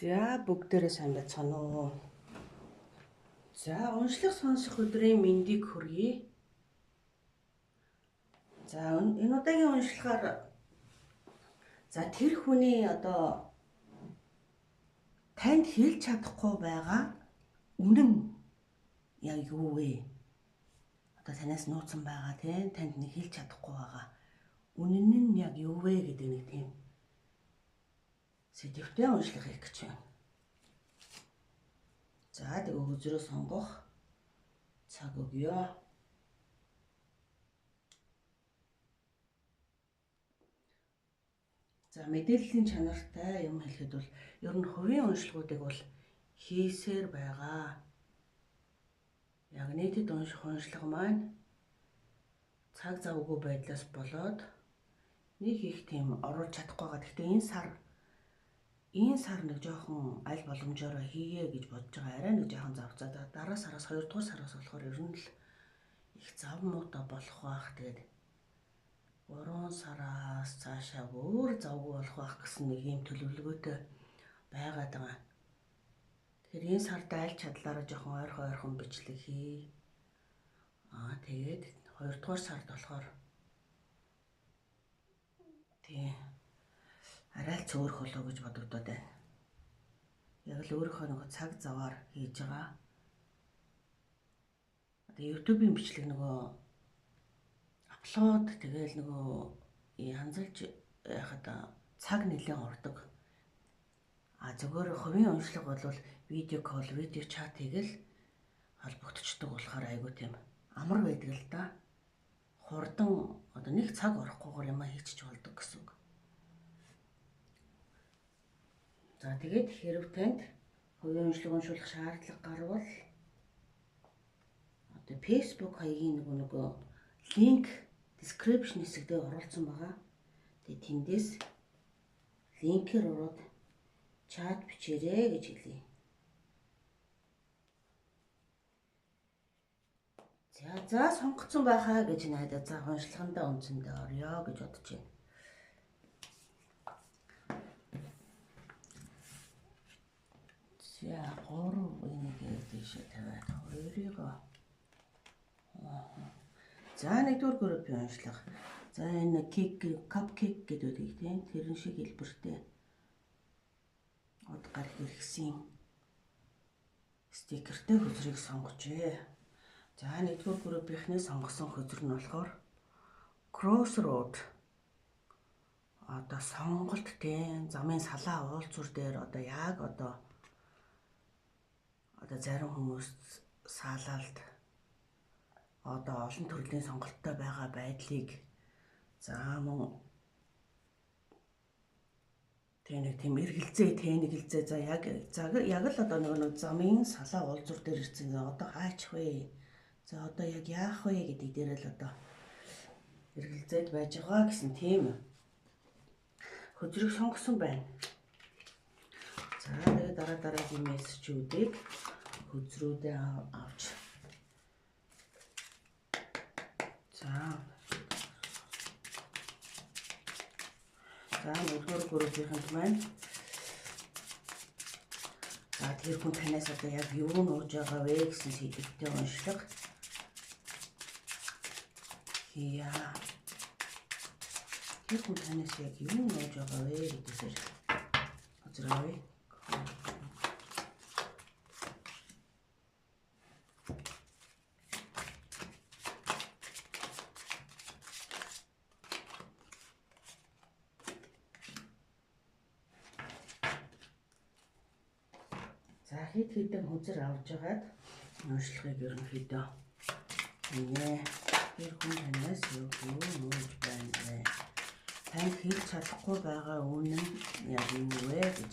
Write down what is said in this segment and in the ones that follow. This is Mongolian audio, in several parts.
За бүгдээрээ сайн байцгаана уу. За уншлах сонсох өдрийн мэндийг хүргэе. За энэ удаагийн уншлахаар тэр хүний танд хэлж чадахгүй байгаа үнэн яг юу вэ? Танаас нууцсан байгаа танд нэг хэлж чадахгүй байгаа үнэн нь яг юу вэ гэдэг нэг тийм сэдвтэй уншлах хийх гэж байна. За тэгээ үзрөө сонгох цаг өгье. За мэдээллийн чанартай юм хэлэхэд бол ер нь хувийн уншлагуудыг бол хийсээр байгаа. Яг нийтэд унших уншлага маань цаг завгүй байдлаас болоод нэг их тийм оруулж чадахгүй байгаа. Гэхдээ энэ сар нэг жоохон аль боломжоор хийе гэж бодож байгаа. Арай нэг жоохон завцаа. Дараа сараас 2 дугаар сараас болохоор ер нь л их зав муутай болох байх. Тэгээд 3 сараас цаашаа өөр завгүй болох байх гэсэн нэг юм төлөвлөгөөтэй байгаад байгаа. Тэгэхээр энэ сард аль чадлаараа жоохон ойрхон бичлэг хий. Тэгээд 2 дугаар сард болохоор арай л цөөрөх болоо гэж бодогдоод байна. Яг л өөрийнхөө нэг цаг заваар хийж байгаа. YouTube-ийн бичлэг апплод тэгэл янзалж яхад цаг нэлээд ордог. Зөвхөн хувийн уншлага бол видео кол, видео чат хийгээл холбогдчихдог болохоор айгүй тийм амар байдаг л да. Хурдан нэг цаг ороохгүйгээр юм хийчих болдог гэсэн үг. За тэгээд хэрв танд хувийн уншлага уншуулах шаардлага гарвал Facebook хаягийн линк description хэсэгтээ оруулсан байгаа. Тэгээд тэндээс линкээр ороод чат бичээрэй гэж хэлье. За сонгоцсон байхаа гэж найдаа. За уншлагандаа үнцэндээ орё гэж бодож байна. За 3 энийг дэшээ тавиад 2-ыг За 1-р группийн уншлага. За энэ cupcake гэдэг тийм тэрэн шиг хэлбэртэй гар хэрэгсэн стикертэй хөзрийг сонгожээ. За 1-р группийнхний сонгосон хөзөр нь болохоор Crossroad. Сонголт тийм замын салаа уулзуур дээр яг зарим хүмүүс саалалд олон төрлийн сонголттой байгаа байдлыг мөн тийм эргэлзээ за яг л нэг замын салаа уулзуур дээр ирсэн хаачих вэ? За яг яах вэ гэдэг дээр л эргэлзээд байж байгаа гэсэн тийм хөзрийг сонгосон байна. За тэгээд дараагийн мессежүүдийг хөзрүүдээ авч За 1-р группийнхэнд маань тэр хүн танаас яг юу нууж байгаа вэ гэсэн сэдвтэй уншлага хийя. Тэр хүн танаас яг юу нууж байгаа вэ гэдгээр үзрээ. За хэдэн хөзөр авч байгаад уншлагыг ерөнхийдөө тэр хүн танаас юу нууж байна вэ? Танд хэлж чадахгүй байгаа үнэн яг юу вэ гэж.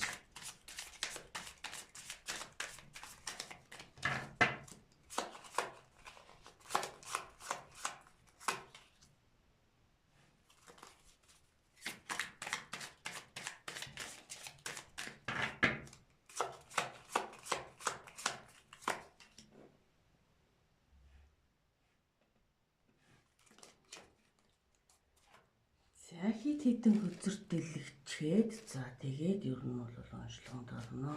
За хэдэн хөзөр дэлгэж бичгээд за тэгээд ер нь бол онцлогонд орно.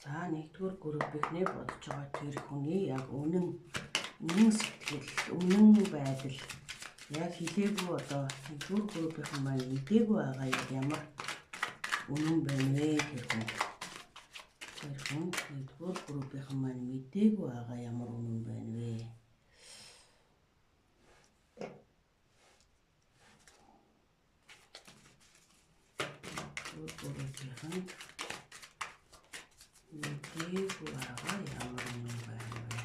За нэгдүгээр группийнхнээ бодож байгаа тэр хүний яг үнэн сэтгэл, үнэн байдал яг хэлээгүй одоо нэгдүгээр группийнхан маань мэдээгүй байгаа яг ямар үнэн байна вэ тэр хүн. Тэр хүн нэгдүгээр группийнхан маань мэдээгүй байгаа ямар үнэн байна вэ? Группийнхан мэдээгүй байгаа ямар үнэн байна вэ?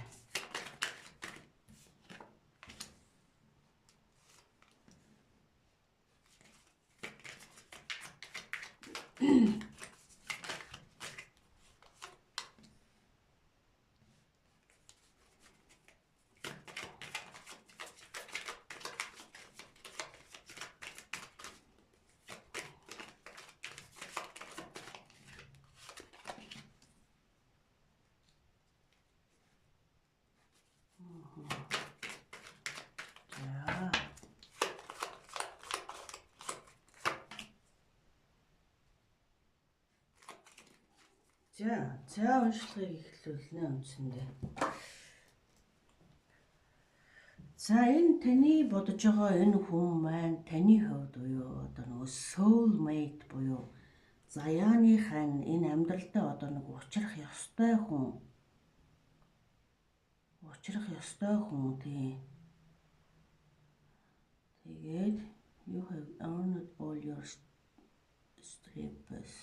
За уншлагыг эхлүүлнэ үндсэндээ. За энэ таны бодож байгаа энэ хүн маань таны хувьд буюу одоо нөгөө soulmate буюу заяаны хань энэ амьдралдаа одоо нэг учрах ёстой хүн. Тийм. Тэгээд you have earned all your stripes.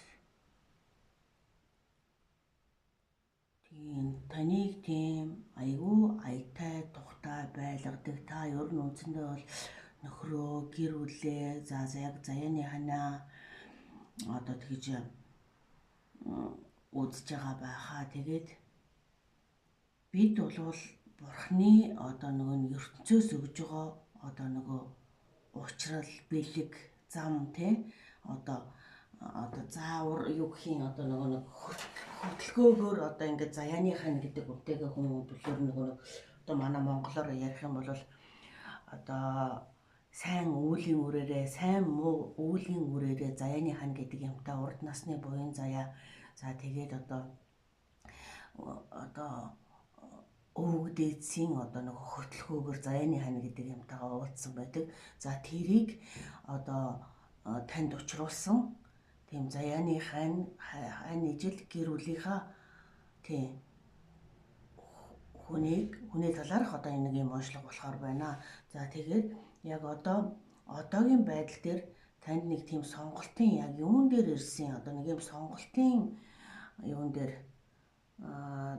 Таныг тийм айгүй аятай тухтай байлгадаг. Та ер нь үндсэндээ бол нөхрөө, гэр бүлээ, яг заяаны ханаа одоо тэгж үзэж байгаа байхаа. Тэгээд бид бол бурхны одоо нөгөө ертөнцөөс өгж байгаа одоо нөгөө уучрал, бэлэг, зам тий одоо заавар юу гэхийн одоо нэг хөдөлгөөгөөр одоо ингээд заяаны хань гэдэг үгтэйгээ хүн болохоор нөгөө одоо манай монголоор ярих юм бол одоо сайн үүлийн үрээрээ, сайн муу үүлийн үрээрээ заяаны хань гэдэг юмтай урд насны буян заяа. За тэгээд одоо өвөг дээдсийн одоо нэг хөдөлгөөгөөр заяаны хань гэдэг юмтайгаа уулзсан байдаг. За тэрийг одоо танд учруулсан тийм заяаны хань ижил гэр бүлийнхаа тийм хүний талаарх одоо энэ нэг юм онцлог болохоор байна. За тэгээд яг одоогийн байдал дээр танд нэг тийм сонголтын яг юун дээр ирсэн одоо нэг юм сонголтын юун дээр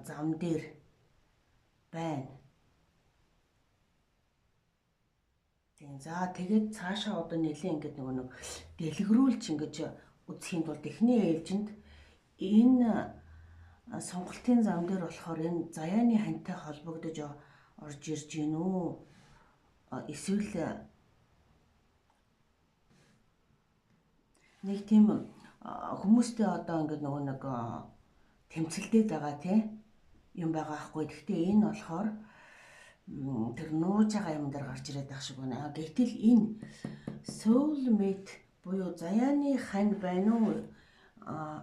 зам дээр байна. За тэгээд цаашаа одоо нэлийн ингээд нэг дэлгэрүүлж ингэж үзэхийн тулд эхний ээлжинд энэ сонголтын зам дээр болохоор энэ заяаны ханьтай холбогдож орж ирж гин үү? Эсвэл нэг тийм хүмүүстэй одоо ингээд нэг тэмцэлдээд байгаа тий юм байгаа хгүй. Гэхдээ энэ болохоор тэр нууж байгаа юм дээр гарч ирээд байх шиг байна. Гэтэл энэ soulmate буюу заяаны хань байна уу?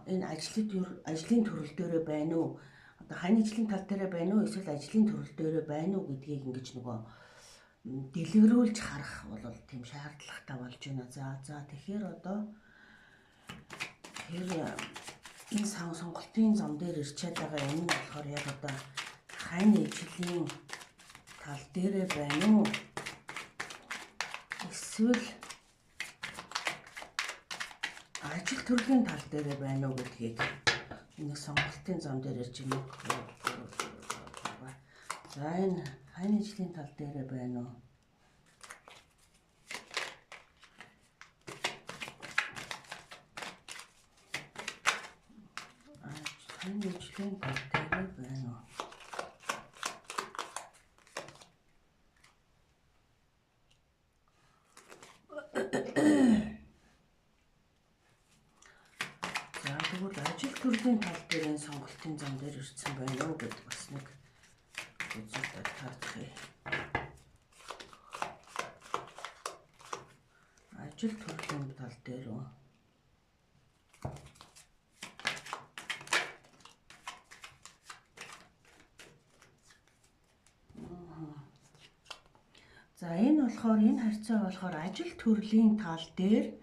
Энэ ажлын төрөл дээрээ байна уу? Одоо хань ажлын тал дээрээ байна уу? Эсвэл ажлын төрөл дээрээ байна уу гэдгийг ингэж нөгөө дэлгэрүүлж харах бол тийм шаардлагатай болж байна. За тэгэхээр одоо энэ сонголтын зам дээр ирчээд байгаа юм нь болохоор яг одоо хань ажлын тал дээрээ байна уу? Эсвэл ажил төрлийн тал дээрээ байна уу гэдгийг энэ сонголтын зам дээр ирж байна. За энэ хань ажлын тал дээрээ байна уу? Хань ажлын тал дээрээ байна уу? Ажил төрлийн тал дээр энэ сонголтын зам дээр ирсэн байна уу гэдэг бас нэг үзүүлэлт харах юм. ажил төрлийн тал дээр үү? За энэ болохоор энэ харьцаа болохоор ажил төрлийн тал дээр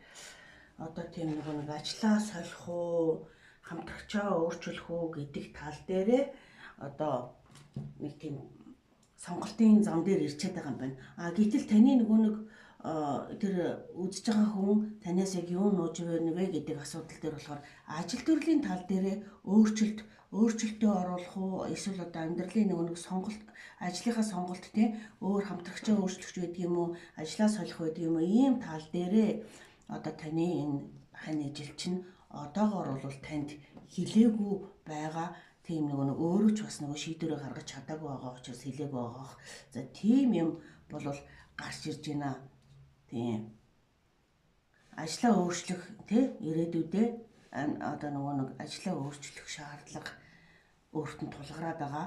одоо тийм нэг ажлаа солих уу, хамтрагчаа өөрчлөх үү гэдэг тал дээрээ одоо нэг тийм сонголтын зам дээр ирчээд байгаа юм байна. Гэтэл таны нэг тэр үзэж байгаа хүн танаас яг юу нууж байна вэ гэдэг асуудал дээр болохоор ажил төрлийн тал дээрээ өөрчлөлтөө оруулах уу, эсвэл одоо амьдралын нэг сонголт, ажлынхаа сонголт тийм өөр хамтрагчаа өөрчлөх байдаг юм уу, ажлаа солих байдаг юм уу, ийм тал дээрээ одоо таны энэ хань ижил чинь одоогоор бол танд хилээгүй байгаа тийм нэг өөрөө ч бас нэг шийдвэрээ гаргаж чадаагүй байгаа учраас хилээгүй байгаа. За тийм юм бол гарч ирж байна. Тийм. Ажлаа өөрчлөх тий ирээдүйдээ одоо нэг ажлаа өөрчлөх шаардлага өөрт нь тулгараад байгаа.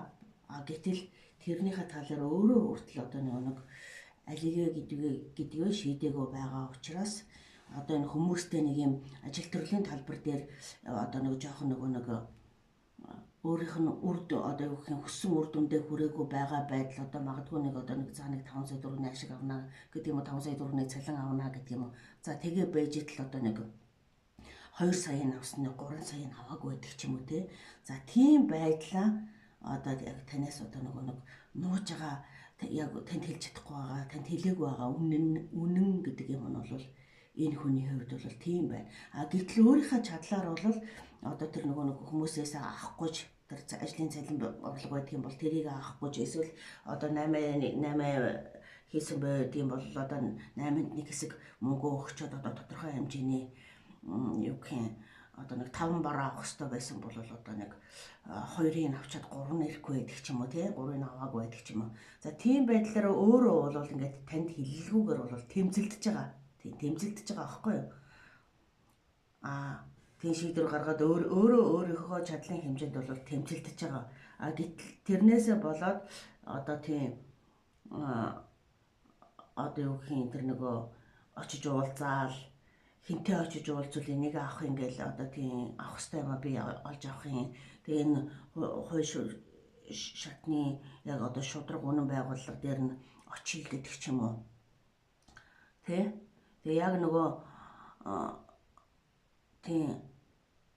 Гэтэл тэрнийхээ талаар өөрөө хүртэл одоо нэг алигээ гэдгээ шийдээгүй байгаа учраас одоо энэ хүмүүстэй нэг юм ажил төрлийн талбар дээр одоо нэг жоохон нэг өөрийнх нь одоо юу гэх юм хүссэн үр дүндээ хүрээгүй байгаа байдал одоо магадгүй нэг одоо нэг цаа нэг 5 сая төгрөгийн ашиг авна гэдэг юм уу, 5 сая төгрөгийн цалин авна гэдэг юм уу. За тэгээ байж итл одоо нэг 2 саяын авсан нэг 3 саяын аваагүй байдаг ч юм уу те. За тийм байдлаа одоо яг танаас одоо нэг нууж байгаа яг танд хэлж чадахгүй байгаа, танд хэлээгүй байгаа үнэн гэдэг юм нь бол энэ хүний хувьд бол тийм байна. Гэтэл өөрийнхөө чадлаар бол одоо тэр нэг хүмүүсээс авахгүй тэр ажлын цалин орлого байдаг юм бол тэрийг авахгүй эсвэл одоо 8 хийсэн байдаг юм бол одоо 8-нд нэг хэсэг мөнгө өгчөөд одоо тодорхой хэмжээний юу гэх юм одоо нэг 5 бараа авах хэрэгтэй байсан бол одоо нэг 2-ыг авчаад 3 нэрэхгүй байдаг ч юм уу тий 3-ыг аваагүй байдаг ч юм уу. За тийм байдлаараа өөрөө бол ингээд танд хэлэлгүйгээр бол тэмцэлдэж байгаа. Тийм тэмцэлдэж байгаа аахгүй юу? Тийм шийдвэр гаргаад өөрөө өөрийнхөө чадлын хэмжээнд бол тэмцэлдэж байгаа. Гэтэл тэрнээсээ болоод одоо тийм одоо юу гэх юм тэр нөгөө очиж уулзаал хинтээ очиж уулзвал энийг авах юм гээл одоо тийм авах хэрэгтэй юм би олж авах юм. Тэгээ энэ хууль шатны яг одоо шудраг үнэн байгууллага дээр нь очие гэдэг ч юм уу. Тэ? Тэгээ яг нөгөө тийм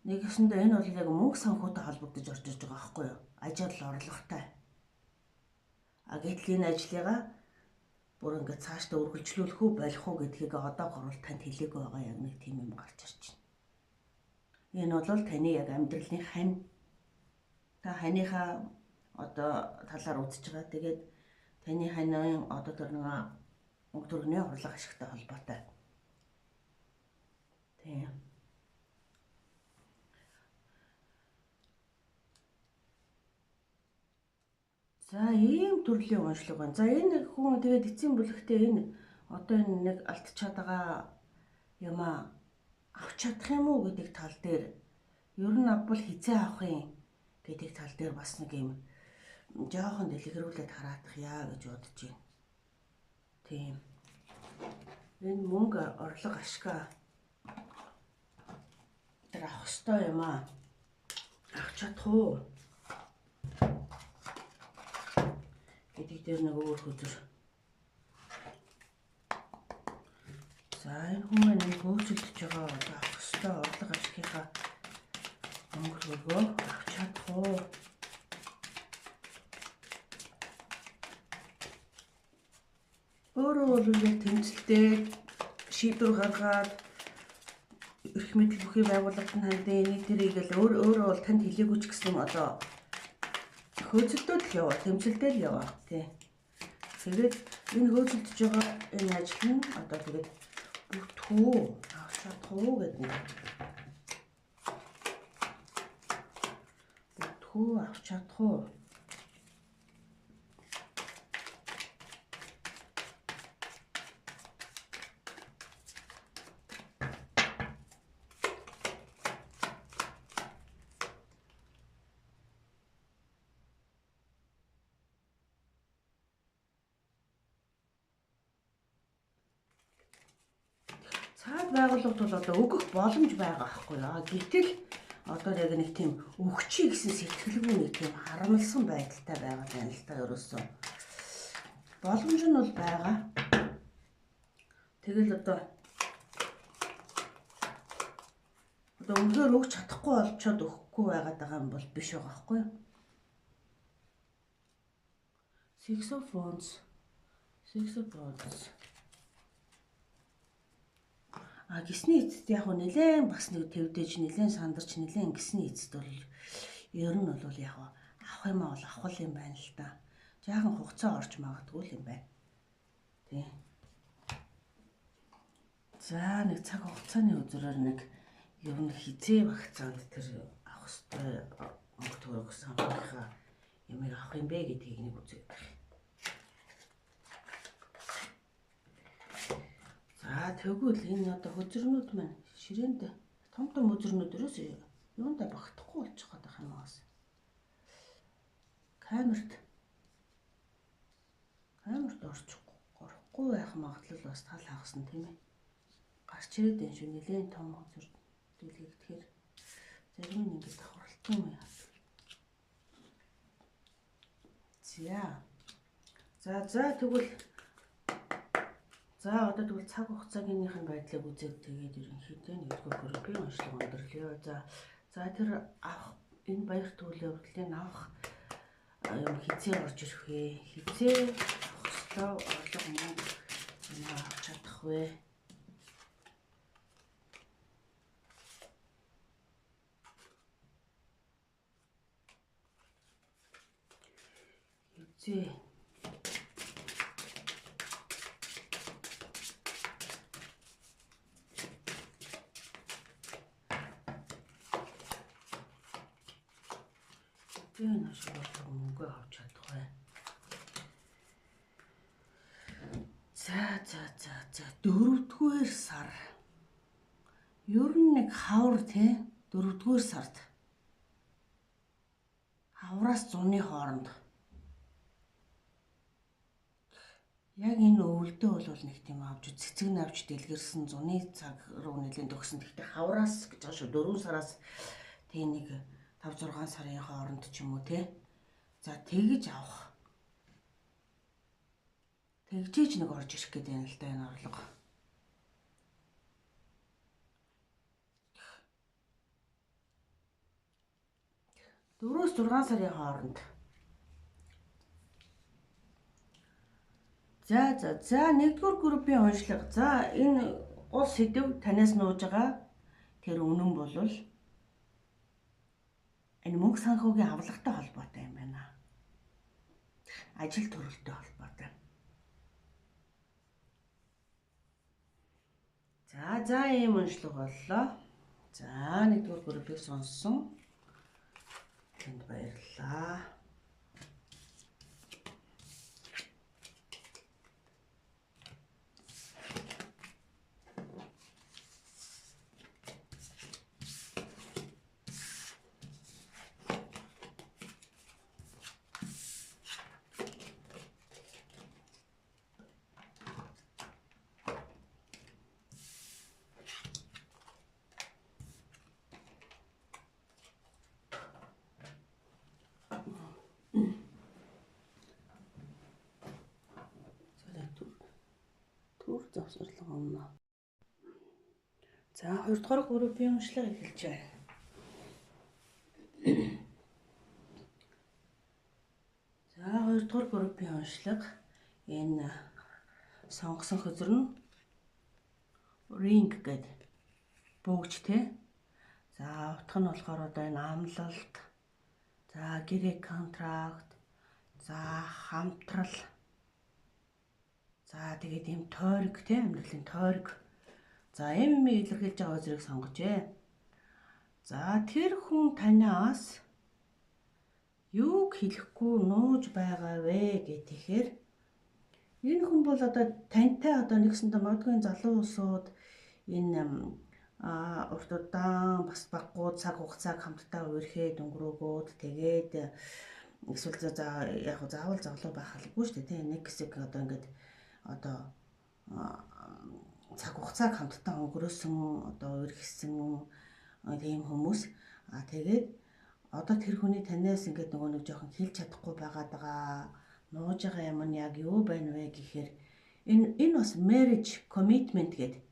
нэгэсэндээ энэ бол яг мөнгө санхүүтэй холбогдож орж иж байгаа байхгүй юу? Ажил орлоготой. Гэтэл энэ ажлыгаа бүр ингээд цаашдаа үргэлжлүүлэх үү болох уу гэдгийг одоогоор бол танд хэлээгүй байгаа яг нэг тийм юм гарч ирж байна. Энэ бол таны яг амьдралын хань. Та ханыхаа одоо талаар үзэж байгаа. Тэгээд таны ханийн одоо тэр нэг мөнгө төргний орлого ашигтай холбоотой. Тийм. За ийм төрлийн уншлага байна. За энэ хүн тэгээд эцсийн бүлэгтээ энэ одоо энэ нэг алдчихад байгаа юм авч чадах юм уу гэдэг тал дээр ер нь авбал хизээ авах юм гэдэг тал дээр бас нэг юм жоохон дэлгэрүүлээд хараадах яа гэж бодож байна. Тийм. Энэ мөнгө орлого ашгаа тэр авах ёстой юм авч чадах уу? Гэдэг дээр нэг өөр хөдөр. За энэ хүмүүс нэг хөөцөлдөж байгаа одоо авах ёстой орлого ашигынхаа өнгөрөөгөө авч чадах уу? Өөрөө бол яг тэмцэлтэй шийдвэр гаргаад эрх мэдэл бүхий байгууллагад нь хандсан энийг тэрийг л өөрөө бол танд хэлээгүй ч гэсэн одоо хөөцөлдөөд л яваа, тэмцэлдээ л яваа тий. Тэгээд энэ хөөцөлдөж байгаа энэ ажил нь одоо тэгээд бүтгүү авч чадах уу гэдэг нь. Бүтгүү авч чадах уу? гадаад байгууллагууд бол одоо өгөх боломж байгаа байхгүй яа. Гэтэл одоо яг нэг тийм өгчий гэсэн сэтгэлгүй нэг тийм харамлсан байдалтай байгаа юм л та ерөөсөө. Боломж нь бол байгаа. Тэгэл одоо өнөөр өгч чадахгүй болчоод өгөхгүй байгаад байгаа юм бол биш байгаа байхгүй юу? Six of Wands. Гисний эцэст яг нь нэлээд бас нэг төвдөж нэлээд сандарч нэлээд гисний эцэст бол ер нь бол яг авах юм бол авах юм байна л та. Жаахан хугацаа орж магадгүй юм байна. Тий. За нэг цаг хугацааны үзрээр нэг ер нь хизээ багцаанд тэр авах ёстой өнгө төрөх самбарынхаа юмыг авах юм бэ гэдгийг нэг үзээд байна. За тэгвэл энэ одоо хөзөрнүүд маань ширээнд том хөзөрнүүд өрөөс юундаа багтахгүй болчих гээд байгаа юм аас. Камерт орохгүй байх магадлал бас тал хагасна тийм ээ. Гарч ирээд энэ шүү нэлээд том хөзөр дэлгээгдэхээр зарим нь ингэж давхарлалтай юм яа. За тэгвэл одоо тэгвэл цаг хугацааныхын байдлыг үзээд тэгээд ерөнхийдөө нэгдүгээр группийн уншлага өндөрлөё. За тэр авах энэ баяр төлөө хүртэл авах юм хизээ орж ирэх вэ? Хизээ авах ёстой орлого мөн авч чадах вэ? Хизээ энэ ашиглах мөнгө авч чадах бай. За 4-р сар. Ер нь нэг хавар тий 4-р сард. Хавраас 100-ны хооронд. Яг энэ өвөлдөө бол нэг тийм авч цэцэг нь авч дэлгэрсэн 100-ны цаг руу нэлээд төгсөн. Гэхдээ хавраас гэж байгаа шүү 4 сараас тий нэг 5-6 сарын хооронд ч юм уу те. За тэгж авах. Тэгжээж нэг орж ирэх гэдэг юм л да энэ орлого. Дөрөвс 6 сарын хооронд. За нэгдүгээр группийн уншлага. За энэ гол сэдв танаас нууж байгаа тэр үнэн болвол энэ мөнгө санхүүгийн авлагатай холбоотой юм байна. Ажил төрөлтэй холбоотой. За ийм уншлага боллоо. За нэгдүгээр группийг сонссон. Тэнд баярлалаа. Завсарлага өмнө. За 2 дугаар группийн уншлага эхэлж байна. За 2 дугаар группийн уншлага энэ сонгосон хөзөр нь ring гэдэг бөгж те. За утга нь болохоор одоо энэ амлалт, за гэрээ контракт, за хамтрал. За тэгээд юм тойрог те амьдралын тойрог. За юм илэрхийлж байгаа үзрийг сонгожээ. За тэр хүн танаас юуг хэлэхгүй нууж байгаа вэ гэхээр энэ хүн бол одоо тантай одоо нэгсэндээ магадгүй залуу улсууд энэ урт удаан бас баггууд цаг хугацааг хамтдаа үерхэд өнгөрөөгөөд тэгээд эсвэл яг заавал залуу байх албагүй шүү дээ. Нэг хэсэг одоо ингээд одоо цаг хугацааг хамтдаа өнгөрөөсөн одоо үргэлжсэн тийм хүмүүс тэгээд одоо тэр хүний танаас ингээд нөгөө нэг жоохон хэлж чадахгүй байгаад байгаа нууж байгаа юм нь яг юу байна вэ гэхээр энэ бас marriage commitment гэдэг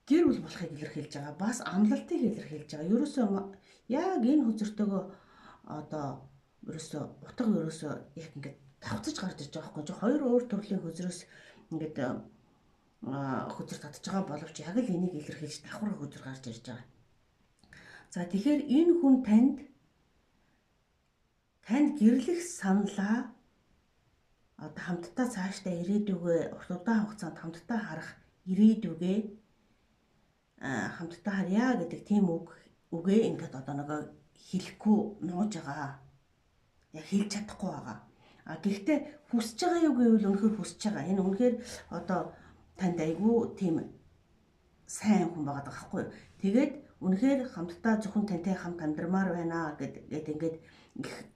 гэр бүл болохыг илэрхийлж байгаа. Бас амлалтыг илэрхийлж байгаа. Ерөөсөө яг энэ хүзэртэйгөө одоо ерөөсөө утга ерөөсөө яг ингээд давтаж гарч ирж байгаа байхгүй. Хоёр өөр төрлийн хүзрээс ингээд хүзэр татж байгаа боловч яг л энийг илэрхийлж давхар хүзэр гарч ирж байгаа. За тэгэхээр энэ хүн танд гэрлэх саналаа одоо хамтдаа цаашдаа ирээдүгөө урт удаан хугацаанд хамтдаа харах ирээдүгээ хамтдаа харьяа гэдэг тийм үгээ ингээд одоо нөгөө хэлэхгүй нууж байгаа. Яг хэлж чадахгүй байгаа. Гэхдээ хүсэж байгаа юу гэвэл үнэхээр хүсэж байгаа. Энэ үнэхээр одоо танд айгүй тийм сайн хүн байгаа байхгүй юу? Тэгээд үнэхээр хамтдаа зөвхөн тантай хамт амьдрмаар байна гэд ингээд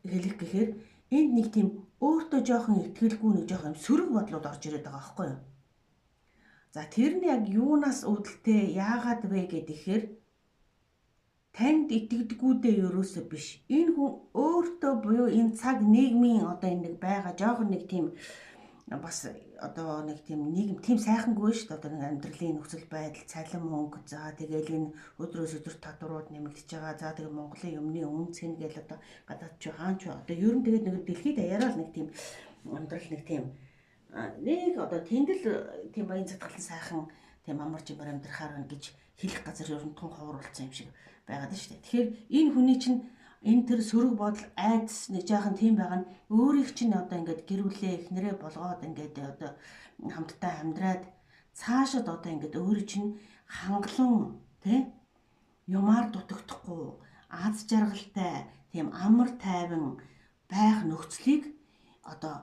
хэлэх гэхээр энд нэг тийм өөртөө жоохон итгэлгүй нэг жоохон сөрөг бодлууд орж ирээд байгаа байхгүй юу? За тэр нь яг юунаас үүдэлтэй яагаад вэ гэхээр танд итгэдэггүйдээ ерөөсөө биш. Энэ хүн өөртөө буюу энэ цаг нийгмийн одоо энэ нэг байгаа жоохон нэг тийм бас одоо нэг тийм нийгэм тийм сайхангүй шүү дээ. Одоо нэг амьдралын нөхцөл байдал, цалин мөнгө, за тэгэл энэ өдрөөс өдөрт татварууд нэмэгдэж байгаа. За тэгэл Монголын юмны үнц хэн гэл одоо гадаад ч хаан ч одоо ер нь тэгээд нэг дэлхийд даяараа нэг тийм амьдрал нэг тийм нэг одоо тэндэл тийм баян задгалан сайхан тийм амарч юм амьдрахаар байна гэж хэлэх газар ер нь тун ховруулсан юм шиг байгаад шүү дээ. Тэгэхээр энэ хүний чинь энэ тэр сөрөг бодол айдас нэг жаахан тийм байгаа нь өөрийг чинь одоо ингээд гэрүүлээ эхнэрээ болгоод ингээд одоо хамтдаа амьдраад цаашид одоо ингээд өөрийг чинь хангалуун тий юмар дутагдахгүй аз жаргалтай тийм амар тайван байх нөхцөлийг одоо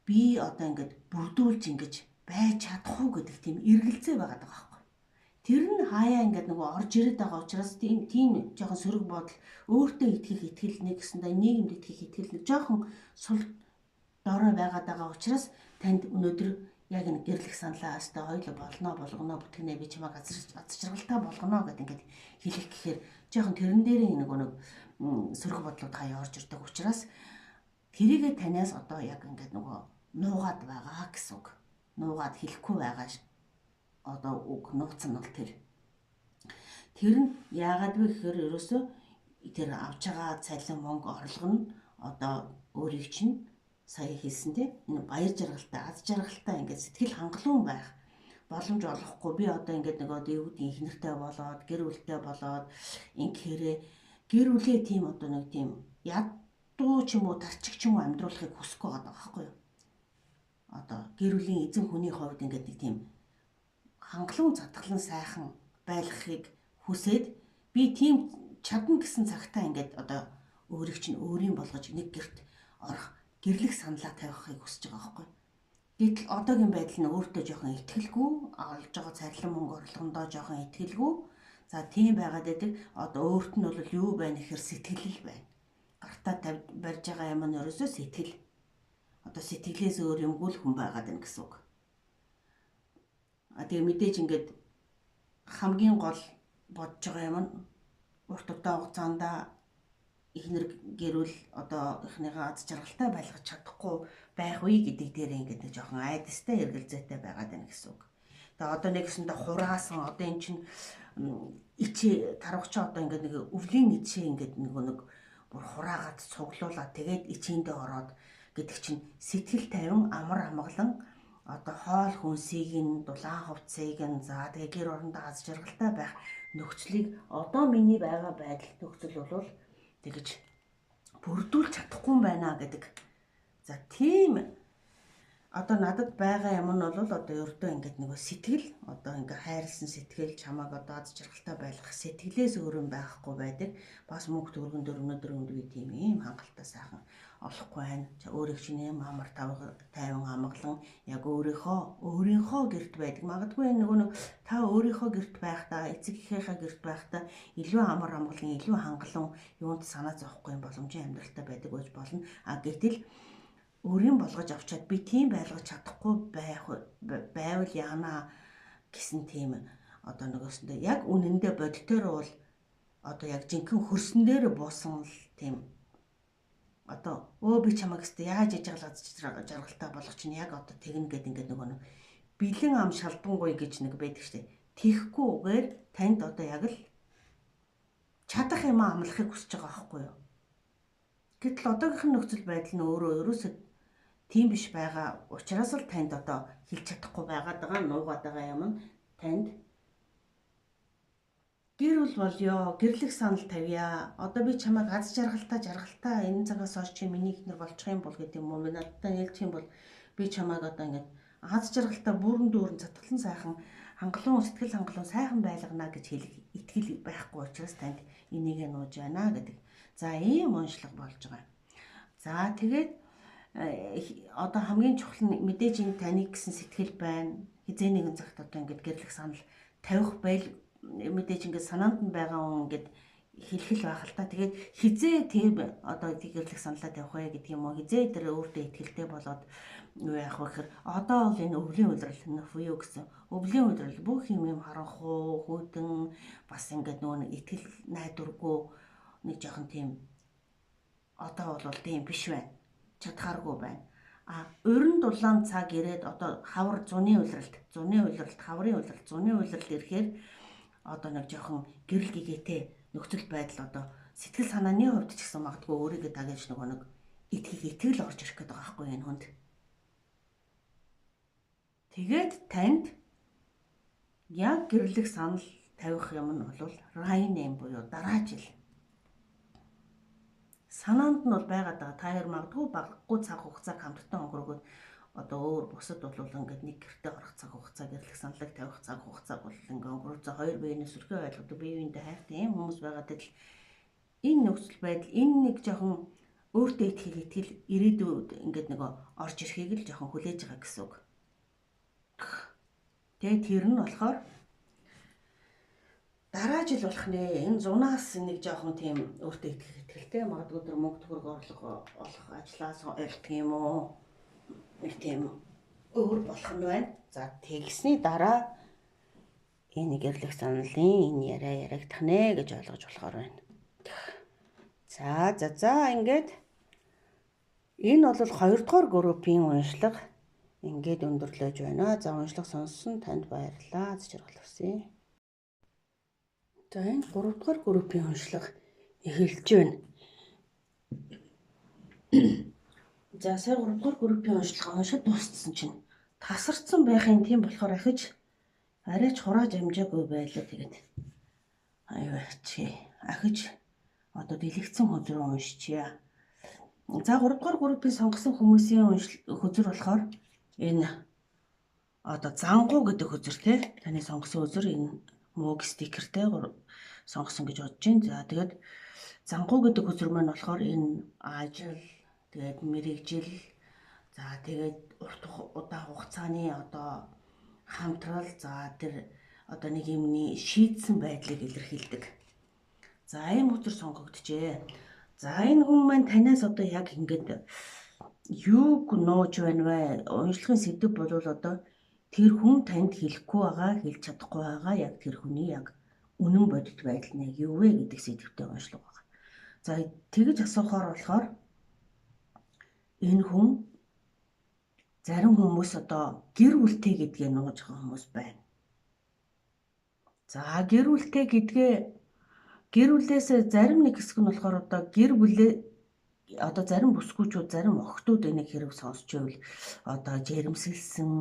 би одоо ингээд бүрдүүлж ингэж байж чадах уу гэдэг тийм эргэлзээ байгаад байгаа байхгүй. Тэр нь хаяа ингээд нөгөө орж ирээд байгаа учраас тийм жоохон сөрөг бодол өөртөө итгэх итгэл нэг гэсэндээ нийгэмд итгэх итгэл нэг жоохон сул дорой байгаад байгаа учраас танд өнөөдөр яг нэг гэрлэх саналаа өстой хоёул болгоно бүтгэнэ би чамайг аз жаргалтай болгоно гэдэг ингээд хэлэх гэхээр жоохон тэрэн дээрээ нэг сөрөг бодлууд хаяа орж ирдэг учраас тэрийгэ танаас одоо яг ингээд нөгөө нуугаад байгаа гэсэн үг. Нуугаад хэлэхгүй байгаа одоо үг нууц нь бол тэр. Тэр нь яагаад вэ гэхээр ерөөсөө тэр авч байгаа цалин мөнгө орлого нь одоо өөрийг чинь сая хэлсэн тийм энэ баяр жаргалтай, аз жаргалтай ингээд сэтгэл хангалуун байх боломж олохгүй. Би одоо ингээд нөгөө үүдийн ихнэртэй болоод, гэр бүлтэй болоод ингэхээрээ гэр бүлээ тийм одоо нэг тийм ядуу ч юм уу тарчиг ч юм уу амьдруулахыг хүсэхгүй байгаа байхгүй юу? Одоо гэр бүлийн эзэн хүний хувьд ингээд нэг тийм хангалуун задгалан сайхан байлгахыг хүсээд би тийм чадна гэсэн цагтаа ингээд одоо өөрийг чинь өөрийн болгож нэг гэрт орох гэрлэх саналаа тавихыг хүсэж байгаа байхгүй. Гэтэл одоогийн байдал нь өөртөө жоохон итгэлгүй, олж байгаа цалин мөнгө орлогондоо жоохон итгэлгүй. За тийм байгаад байдаг. Одоо өөрт нь бол юу байна гэхээр сэтгэл байна. Гартаа барьж байгаа юм нь ерөөсөө сэтгэл. Одоо сэтгэлээс өөр юмгүй л хүн байгаад байна гэсэн үг. Тэгээ мэдээж ингээд хамгийн гол бодож байгаа юм нь урт удаан хугацаанд ихнэр гэрүүл одоо ихнийгээ аз жаргалтай байлгаж чадахгүй байх үе гэдэг дээр ингээд нэг жоохон айдастай эргэлзээтэй байгаад байна гэсэн үг. Тэгээ одоо нэг гэсэндээ хураасан одоо эн чинь ичээ тарвагч одоо ингээд нэг өвлийн ичээ ингээд нэг бүр хураагаад цуглуулад тэгээд ичээндээ ороод гэдэг чинь сэтгэл тайван амар амгалан одоо хоол хүнсийг нь дулаан хувцсыг нь за тэгээ гэр орондоо аз жаргалтай байх нөхцөлийг одоо миний байгаа байдал нөхцөл бол тэгэж бүрдүүлж чадахгүй юм байна гэдэг. За тийм одоо надад байгаа юм нь бол одоо ердөө ингээд нэг сэтгэл одоо ингээд хайрлсан сэтгэл чамааг одоо аз жаргалтай байлгах сэтгэлээс өөрөө байхгүй байдаг. Бас мөнгө төгрөгөн дөр өнөөдөр би тийм ийм хангалттай сайхан олохгүй байна. Өөрийг чинь юм амар тайван амгалан яг өөрийнхөө гэрт байдаг. Магадгүй нөгөө та өөрийнхөө гэрт байхдаа эцэг эхийнхээ гэрт байхдаа илүү амар амгалан илүү хангалан юунд санаа зовхгүй боломжийн амьдралтай байдаг байж болно. Гэтэл өөрийн болгож авчаад би тийм байлгаж чадахгүй байвал яана гэсэн тийм одоо нөгөөсөндөө яг үнэндээ бодитоор бол одоо яг жинхэнэ хөрсөн дээр буусан л тийм одоо би чамайг өстө яаж иж жаргалтай болох чинь яг одоо тэгнэ гэд ингээд нөгөө нэг бэлэн ам шалбангуй гэж нэг байдаг штеп. Тихгүйгээр танд одоо яг л чадах юм амлахыг хүсэж байгаа байхгүй юу? Гэтэл одоогийнх нөхцөл байдал нь өөрөөсөө тийм биш байгаа учраас л танд одоо хэлж чадахгүй байгаад байгаа нуугаад байгаа юм нь танд гэр бүл болёо, гэрлэх санал тавья. Одоо би чамайг аз жаргалтай энэ цагаас хойш чи миний ихнэр болчих юм бол гэдэг юм уу? Надтай нийлчих юм бол би чамайг одоо ингээд аз жаргалтай бүрэн дүүрэн цатгалан сайхан хангалуун сэтгэл хангалуун сайхан байлгана гэж хэлэх итгэл байхгүй учраас танд энийг нууж байна гэдэг. За ийм уншлага болж байгаа. За тэгээд одоо хамгийн чухал нь мэдээж энэ таны гэсэн сэтгэл байна. Хизээ нэгэн цагт одоо ингээд гэрлэх санал тавих байл мэдээж ингээд санаанд нь байгаа хүн ингээд хэлхэл байх л та. Тэгээд хизээ тийм одоо гэрлэх саналаа тавих вэ гэдэг юм уу? Хизээ тэр өөртөө итгэлтэй болоод юу яах вэ гэхээр одоо бол энэ өвлийн улирал буюу гэсэн өвлийн улирал бүх юм харанхуу хөөдөн бас ингээд нөгөө нэг итгэл найдваргүй нэг жоохон тийм одоо бол тийм биш байна. Чадхааргүй байна. Уран дулаан цаг ирээд одоо хавар зуны улиралд хаврын улиралд зуны улиралд ирэхээр одоо нэг жоохон гэрэл гэгээтэй нөхцөл байдал одоо сэтгэл санааны хувьд ч гэсэн магадгүй өөрийгөө дагаж нөгөө нэг итгэл орж ирэх гэдэг байгаа байхгүй энэ хүнд. Тэгээд танд яг гэрлэх санал тавих юм нь бол райн нэм буюу дараа жил. Санаанд нь бол байгаад байгаа. Та хоёр магадгүй баггүй цаг хугацааг хамтдаа өнгөрөөгөөд одоо өөр бусад бол ингээд нэг гэртээ орох цаг хугацаа гэрлэх саналыг тавих цаг хугацааг бол ингээд өнгөрөөж хоёр биенээс өрхөө ойлгоод бие биендээ хайртай юм хүмүүс байгаад л энэ нөхцөл байдал энэ нэг жоохон өөртөө итгэл ирээдүйд ингээд нэг орж ирэхийг л жоохон хүлээж байгаа гэсэн үг. Тэгээд тэр нь болохоор дараа жил болох нэ энэ зунаас нэг жоохон тийм өөртөө итгэлтэй магадгүй тэр мөнгө төгрөг орлого олох ажлаас ойлтг юм уу? Нэг тийм өөр болох нь байна. За тэгсний дараа энэ гэрлэх саналын энэ яриагдах нэ гэж ойлгож болохоор байна. За ингээд энэ бол 2 дугаар группийн уншлага ингээд өндөрлөж байна. За уншлага сонссон танд баярлалаа. Жаргал хүсье. За энэ 3 дугаар группийн уншлага эхэлж байна. За сая 3 дугаар группийн уншлага уншиж дууссан чинь тасарсан байхын тийм болохоор ахиж арайч хурааж амжаагүй байлаа тэгээд ахиж одоо дэлгэцэн хөзөр уншчихъя. За 3 дугаар группийн сонгосон хүмүүсийн хөзөр болохоор энэ одоо зангуу гэдэг хөзөр те таны сонгосон хөзөр энэ мөг стикертэй сонгосон гэж бодож байна. За тэгээд зангуу гэдэг хөзөр маань болохоор энэ ажил тэгээд мэрэгжил за тэгээд урт удаан хугацааны одоо хамтрал за тэр одоо нэг юмны шийдсэн байдлыг илэрхийлдэг. За ийм хөзөр сонгогдчихэ. За энэ хүн маань танаас одоо яг ингээд юуг нууж байна вэ? Уншлагын сэдэв бол одоо тэр хүн танд хэлэхгүй байгаа, хэлж чадахгүй байгаа яг тэр хүний яг үнэн бодит байдал нь юу вэ гэдэг сэдэвтэй уншлага байна. За тэгж асуухаар болохоор энэ хүн зарим хүмүүс одоо гэр бүлтэй гэдгээ нууж байгаа хүмүүс байна. За гэр бүлтэй гэдгээ гэр бүлээс зарим нэг хэсэг нь болохоор одоо гэр бүлээ одоо зарим бүсгүүчүүд зарим охтууд энийг хэрэг сонсч байвал одоо жирэмсэлсэн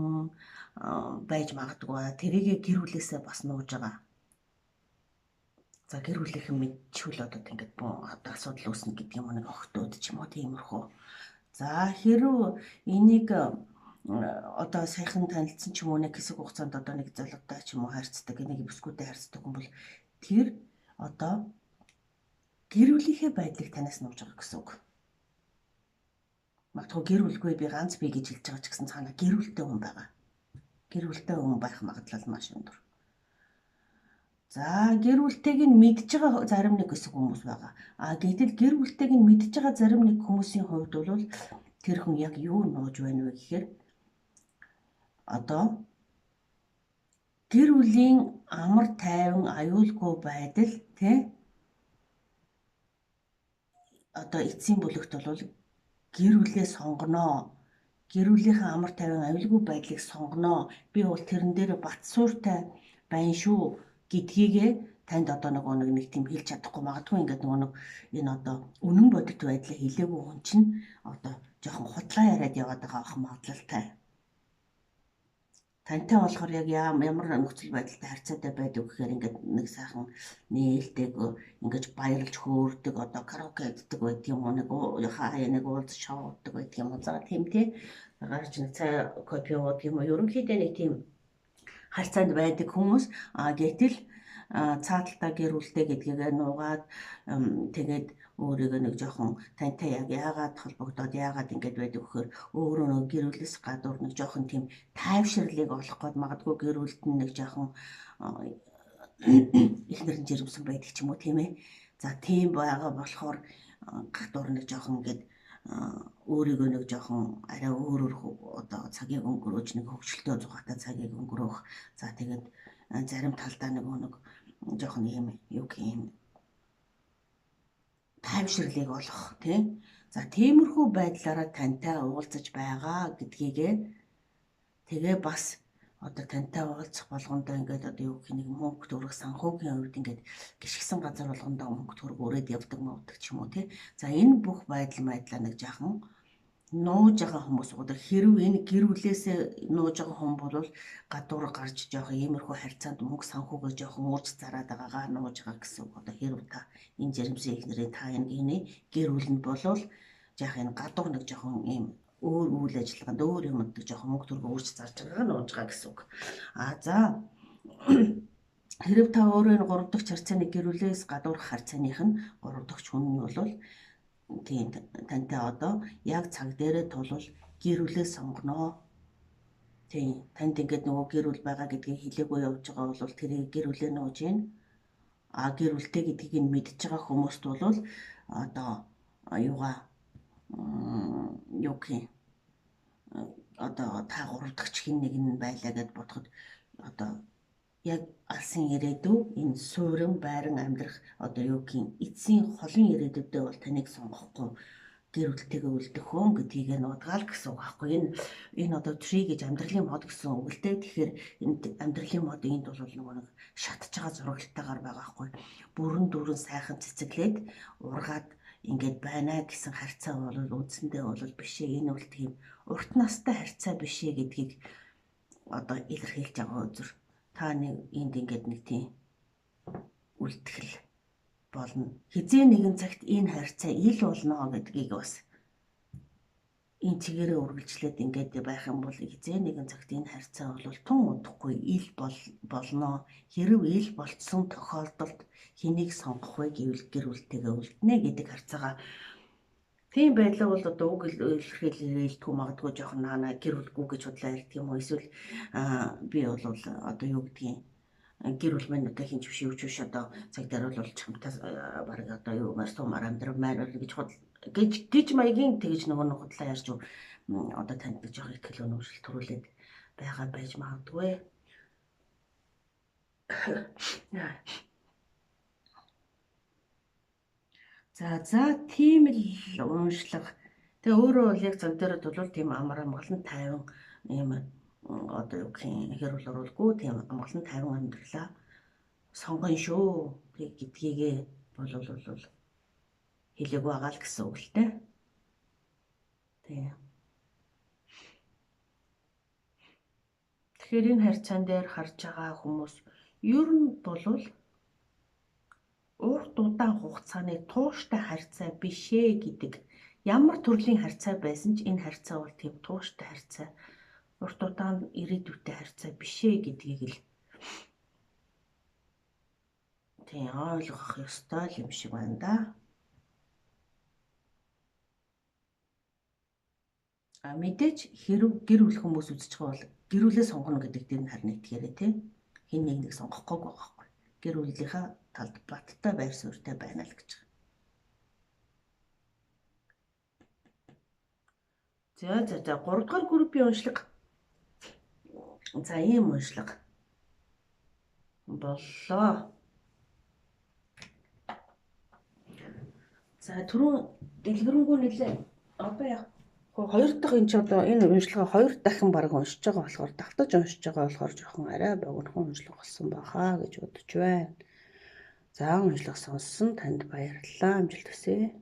байж магадгүй. Тэрийг гэр бүлээсээ бас нууж байгаа. За гэр бүлийнхэн мэдчихвэл одоо ингээд одоо асуудал үүснэ гэдэг юм нэг охтууд ч юм уу тиймэрхүү. За хэрв энийг одоо саяхан танилцсан ч юм уу нэг хэсэг хугацаанд одоо нэг залуутай ч юм уу харьцдаг, нэг бүсгүүтэй харьцдаг хүн бол тэр одоо гэр бүлийнхээ байдлыг танаас нууж байгаа гэсэн үг. Магадгүй гэр бүлгүй би ганц би гэж хэлж байгаа ч гэсэн цаана гэр бүлтэй хүн байгаа. Гэр бүлтэй хүн байх магадлал маш өндөр. За гэр бүлтэйг нь мэдж байгаа зарим нэг хэсэг хүмүүс байгаа. Гэтэл гэр бүлтэйг нь мэдж байгаа зарим нэг хүмүүсийн хувьд бол тэр хүн яг юу нууж байна вэ гэхээр одоо гэр бүлийн амар тайван аюулгүй байдал тий одоо эцсийн бүлэгт бол гэр бүлээ сонгоноо. Гэр бүлийнхээ амар тайван аюулгүй байдлыг сонгоноо. Би бол тэрэн дээр бат сууртай байна шүү гэдгийгээ танд одоо нэг тийм хэлж чадахгүй магадгүй ингээд энэ одоо үнэн бодит байдлаа хэлээгүй хүн чинь одоо жоохон худлаа яриад яваад байгаа ах магадлалтай. Тантай болохоор яг ямар нөхцөл байдалтай харьцаатай байдаг гэхээр ингээд нэг сайхан нээлтэг ингэж баярлж хөөрдөг одоо караоке гэдэг байт юм уу нэг уулз шоудаг байт юм уу за тийм тий гарч нэг цай кофе уудаг юм уу ерөнхийдөө нэг тийм харьцаанд байдаг хүмүүс гэтэл цааталтаа гэр бүлтэй гэдгээ нуугаад тэгээд өөрийгөө нэг жоохон тантай яг яагаад холбогдоод яагаад ингэж байдаг вэхээр өөрөө нэг гэр бүлээс гадуур нэг жоохон тийм тайвширлыг олох гээд магадгүй гэр бүлд нь нэг жоохон их нэрэн жирэмсэн байдаг ч юм уу тийм ээ. За тийм байгаа болохоор гадуур нэг жоохон ингэж өөрийгөө нэг жоохон арай өөрөөр одоо цагийг өнгөрөөж нэг хөвгчлөлтөө зугаатай цагийг өнгөрөөх. За тэгээд зарим талдаа нэг жоохон юм юу юм тайвширлыг олох тий. За тиймэрхүү байдлаараа тантай уулзаж байгаа гэдгийгээ тэгээ бас одоо тантай уулзах болгондоо ингээд одоо юу гэх нэг мөнгө төгрөг санхүүгийн хувьд ингээд гიშгсэн газар болгондоо мөнгө төгрөг өрөөд явдаг мөвдөг ч юм уу тий. За энэ бүх байдлаа нэг жаахан нууж байгаа хүмүүс одоо хэрв энэ гэр бүлээсээ нууж байгаа хүн бол гадуур гарч жоохон иймэрхүү харьцаанд мөнгө санхүүгээ жоохон урж зараад байгаагаа нууж байгаа гэсэн үг. Одоо хэрв та энэ жирэмсэн ихнэрийн та энэ гэр бүл нь болвол яах энэ гадуур нэг жоохон ийм өөр үйл ажиллагаанд өөр юмд жоохон мөнгө төгрөг урж зарж байгаагаа нууж байгаа гэсэн үг. За хэрв та өөрөө энэ 3 дахь харьцааны гэр бүлээс гадуур харьцааных нь 3 дахь хүн нь бол тийм тантай одоо яг цаг дээрээ тулвал гэр бүлээ сонгоноо. Тийм танд ингээд нөгөө гэр бүл байгаа гэдгийг хэлээгүй явж байгаа бол тэрийг гэр бүлээ нууж ийн. Гэр бүлтэй гэдгийг нь мэдж байгаа хүмүүст бол одоо юугаа юу гэх одоо та 3 дахь хин нэг нь байлаа гэд бодоход одоо яг алсын ирээдүй энэ суурин байран амьдрах одоо юу гэх эцсийн холын ирээдүйдээ бол таныг сонгохгүй гэр бүлтэйгээ үлдэх хүн гэдгийг нуудгаал гэсэн үг байхгүй. Энэ одоо tree гэж амьдралын мод гэсэн үг л дээ. Тэгэхээр энэ амьдралын мод энд бол нөгөө нэг шатж байгаа зураглалтайгаар байгаа байхгүй. Бүрэн дүүрэн сайхан цэцэглээд ургаад ингээд байна гэсэн харьцаа бол үндсэндээ бол бишээ. Энэ бол тийм урт настай харьцаа бишээ гэдгийг одоо илэрхийлж байгаа үзэр. Та нэг энд ингээд нэг тийм үлтгэл болно. Хизээ нэгэн цагт энэ харьцаа ил болно гэдгийг бас энэ чигээрээ үргэлжлээд ингээд байх юм бол хизээ нэгэн цагт энэ харьцаа бол тун удахгүй ил болно. Хэрв ил болцсон тохиолдолд хэнийг сонгох вэ гэвэл гэр бүлтэйгээ үлднэ гэдэг харьцаагаа тийм байдлаа бол одоо үг илэрхийлэлтгүй магадгүй жоохон наана гэр бүлгүй гэж бодлоо ярьдаг юм уу эсвэл би бол одоо юу гэдгийг гэр бүл маань одоо хинч биш юу ч биш одоо цаг дээр бол чамтаа баг одоо юу сумаар амьдрал гэж маягийн тэгж нөгөө худлаа ярьж одоо танд жоохон их кило нөөжл төрүүлээд байгаа байж магадгүй. За тийм л уншлага. Тэгээ өөрөө бол яг цаг дээр бол тийм амар амгалан тайван юм одоо юу гэх юм хэр бол оруулгүй тийм амгалан тайван амьдралаа сонгоно шүү гэдгийгээ бол хэлээг байгаа л гэсэн үг л дээ. Тийм. Тэгэхээр энэ харьцаан дээр харж байгаа хүмүүс ер нь бол урт удаан хугацааны тууштай харьцаа бишээ гэдэг ямар төрлийн харьцаа байсан ч энэ харьцаа бол тийм тууштай харьцаа урт удаан ирээдүйтэй харьцаа бишээ гэдгийг л тийм ойлгох ёстой юм шиг байна да. Мэдээж хэрэг гэр бүл хүмүүс үзэж байгаа бол гэр бүлээ сонгоно гэдэг дээр нь харин итгээрэй тийм хин нэг сонгохгүй байхгүй. Гэр бүлийнхаа талд баттай байр суурьтай байна л гэж. За 3 дугаар группийн уншлага. За ийм уншлага. боллоо. За түрүүн дэлгэрэнгүй нэлээ одоо яг хоёр дахь энэ ч одоо энэ уншилгаа хоёр дахин баг уншиж байгаа болохоор давтаж уншиж байгаа болохоор жоохон арай богинохон уншлага болсон бахаа гэж бодож байна. За уншлага сонссон танд баярлалаа. Амжилт хүсье.